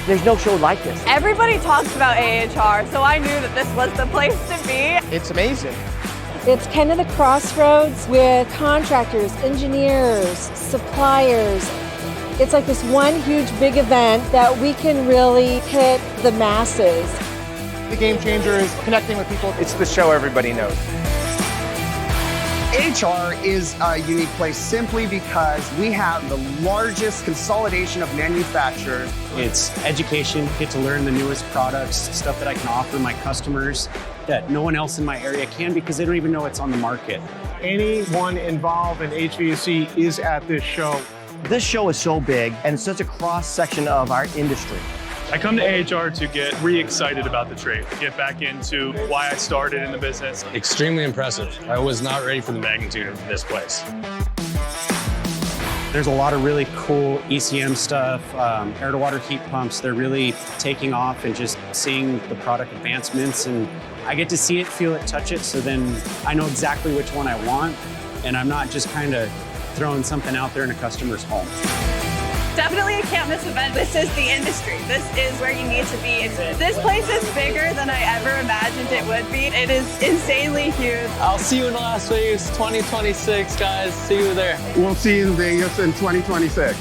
There's no show like this. Everybody talks about AHR, so I knew that this was the place to be. It's amazing. It's kind of the crossroads with contractors, engineers, suppliers. It's like this one huge big event that we can really hit the masses. The game changer is connecting with people. It's the show everybody knows. AHR is a unique place simply because we have the largest consolidation of manufacturers. It's education, get to learn the newest products, stuff that I can offer my customers that no one else in my area can because they don't even know it's on the market. Anyone involved in HVAC is at this show. This show is so big and such a cross section of our industry. I come to AHR to get re-excited about the trade, get back into why I started in the business. Extremely impressive. I was not ready for the magnitude of this place. There's a lot of really cool ECM stuff, air-to-water heat pumps. They're really taking off and just seeing the product advancements. And I get to see it, feel it, touch it, so then I know exactly which one I want. And I'm not just kind of throwing something out there in a customer's home. Definitely a can't miss event. This is the industry. This is where you need to be. This place is bigger than I ever imagined it would be. It is insanely huge. I'll see you in Las Vegas 2026, guys. See you there. We'll see you in Vegas in 2026.